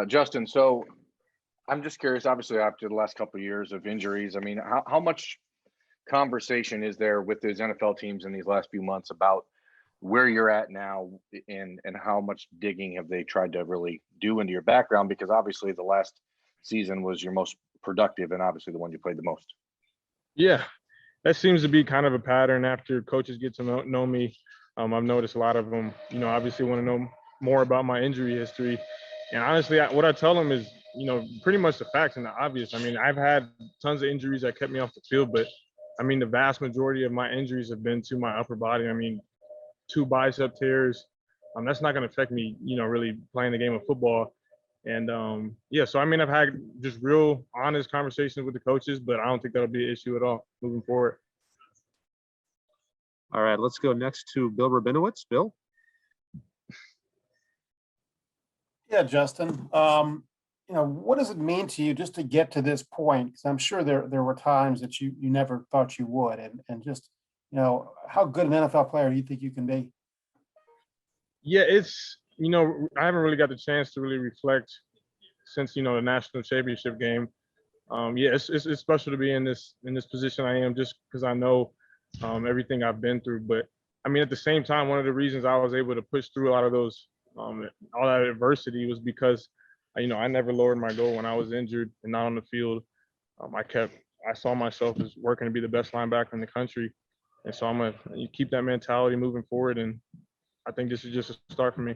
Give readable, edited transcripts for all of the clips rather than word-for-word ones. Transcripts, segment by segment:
Justin, so I'm just curious, obviously, after the last couple of years of injuries, I mean, how much conversation is there with these NFL teams in these last few months about where you're at now and how much digging have they tried to really do into your background? Because obviously the last season was your most productive and obviously the one you played the most. Yeah, that seems to be kind of a pattern after coaches get to know me. I've noticed a lot of them, obviously want to know more about my injury history. And honestly, what I tell them is, pretty much the facts and the obvious. I mean, I've had tons of injuries that kept me off the field, but I mean, the vast majority of my injuries have been to my upper body. I mean, 2 bicep tears. That's not going to affect me, really playing the game of football. And yeah, so I mean, I've had just real honest conversations with the coaches, but I don't think that'll be an issue at all moving forward. All right, let's go next to Bill Rabinowitz. Bill? Yeah, Justin. What does it mean to you just to get to this point? Because I'm sure there were times that you never thought you would, and just how good an NFL player do you think you can be? Yeah, it's I haven't really got the chance to really reflect since the national championship game. Yeah, it's special to be in this position I am just because I know everything I've been through. But I mean, at the same time, one of the reasons I was able to push through a lot of those all that adversity was because I never lowered my goal when I was injured and not on the field. I saw myself as working to be the best linebacker in the country, and so I'm gonna keep that mentality moving forward. And I think this is just a start for me.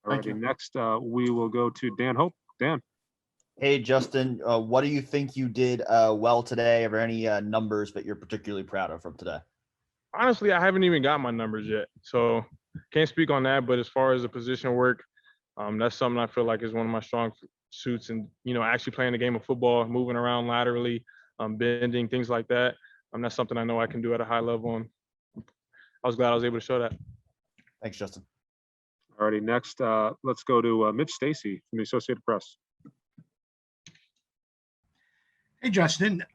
All right, next we will go to Dan Hope. Dan. Hey, Justin, what do you think you did well today? Are there any numbers that you're particularly proud of from today? Honestly, I haven't even got my numbers yet, so can't speak on that. But as far as the position work, that's something I feel like is one of my strong suits. And actually playing the game of football, moving around laterally, bending, things like that. That's something I know I can do at a high level, and I was glad I was able to show that. Thanks, Justin. All righty, next, let's go to Mitch Stacy from the Associated Press. Hey, Justin,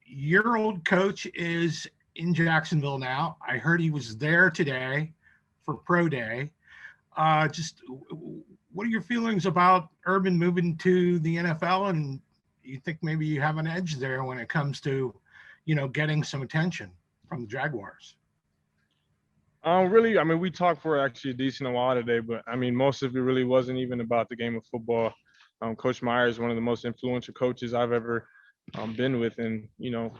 your old coach is in Jacksonville now. I heard he was there today for Pro Day. Just what are your feelings about Urban moving to the NFL? And you think maybe you have an edge there when it comes to, getting some attention from the Jaguars? Really, I mean, we talked for actually a decent while today, but I mean, most of it really wasn't even about the game of football. Coach Meyer is one of the most influential coaches I've ever been with, and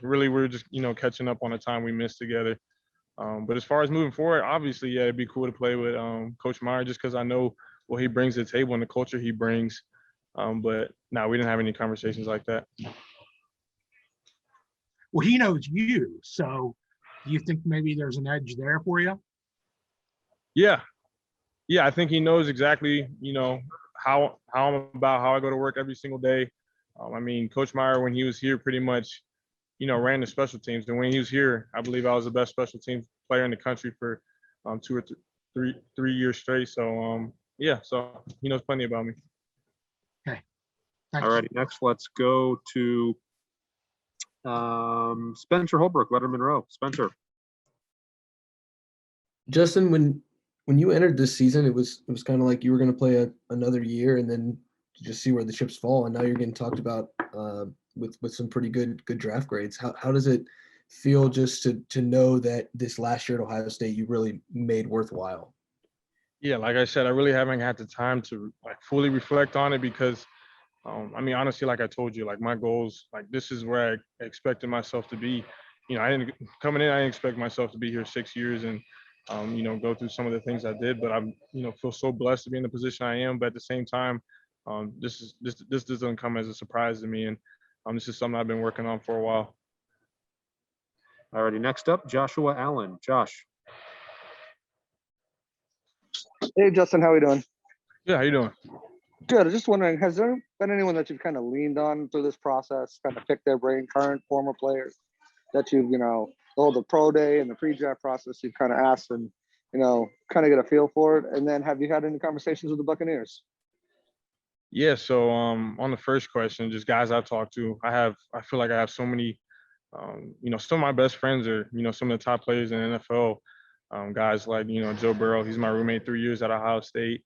really we're just catching up on the time we missed together. But as far as moving forward, obviously, yeah, it'd be cool to play with Coach Meyer just because I know what he brings to the table and the culture he brings. But no, we didn't have any conversations like that. Well, he knows you, so do you think maybe there's an edge there for you? Yeah, I think he knows exactly, how I'm about, how I go to work every single day. I mean, Coach Meyer, when he was here, pretty much, ran the special teams. And when he was here, I believe I was the best special teams player in the country for 2 or 3 years straight. So, yeah, so he knows plenty about me. Okay. Thanks. All righty, next let's go to Spencer Holbrook, Letterman Monroe. Spencer. Justin, when you entered this season, it was kind of like you were going to play another year and then just see where the chips fall. And now you're getting talked about with some pretty good draft grades. How does it feel just to know that this last year at Ohio State you really made worthwhile? Yeah, like I said, I really haven't had the time to fully reflect on it because, I mean, honestly, like I told you, my goals, this is where I expected myself to be. I didn't expect myself to be here 6 years and, go through some of the things I did. But I'm, feel so blessed to be in the position I am. But at the same time, this doesn't come as a surprise to me, and this is something I've been working on for a while. All righty, next up, Joshua Allen. Josh. Hey, Justin, how are you doing? Yeah, how you doing? Good. I was just wondering, has there been anyone that you've kind of leaned on through this process, kind of pick their brain, current, former players that you've, the pro day and the pre-draft process, you've kind of asked and, kind of get a feel for it? And then have you had any conversations with the Buccaneers? Yeah, so on the first question, just guys I've talked to, I feel like I have so many, some of my best friends are, some of the top players in the NFL. Guys like, Joe Burrow, he's my roommate 3 years at Ohio State.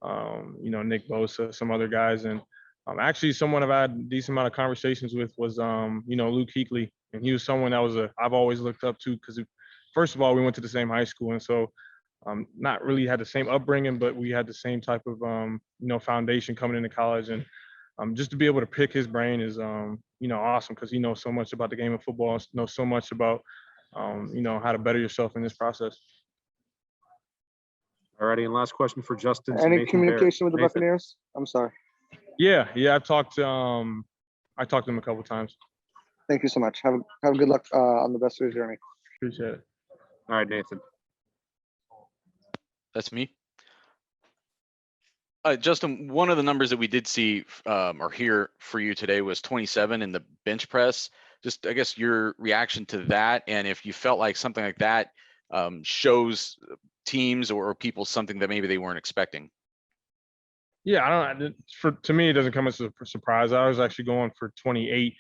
Nick Bosa, some other guys. And actually someone I've had a decent amount of conversations with was, Luke Kuechly. And he was someone that I've always looked up to because, first of all, we went to the same high school. And so not really had the same upbringing, but we had the same type of, foundation coming into college. And just to be able to pick his brain is, awesome because he knows so much about the game of football, knows so much about, how to better yourself in this process. Alrighty, and last question for Justin. Any Nathan communication with the Nathan. Buccaneers? I'm sorry. Yeah, I've talked to him a couple times. Thank you so much. Have good luck on the best of your journey. Appreciate it. All right, Nathan. That's me. Justin, one of the numbers that we did see or hear for you today was 27 in the bench press. Just, I guess, your reaction to that, and if you felt like something like that shows teams or people something that maybe they weren't expecting. Yeah, to me, it doesn't come as a surprise. I was actually going for 28.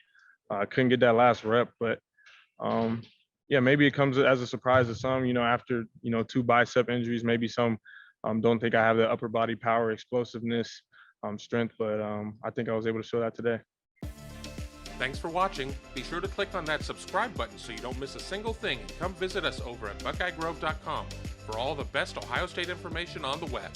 Couldn't get that last rep, but maybe it comes as a surprise to some, after, 2 bicep injuries, maybe some don't think I have the upper body power, explosiveness, strength, but I think I was able to show that today. Thanks for watching. Be sure to click on that subscribe button so you don't miss a single thing, and come visit us over at BuckeyeGrove.com for all the best Ohio State information on the web.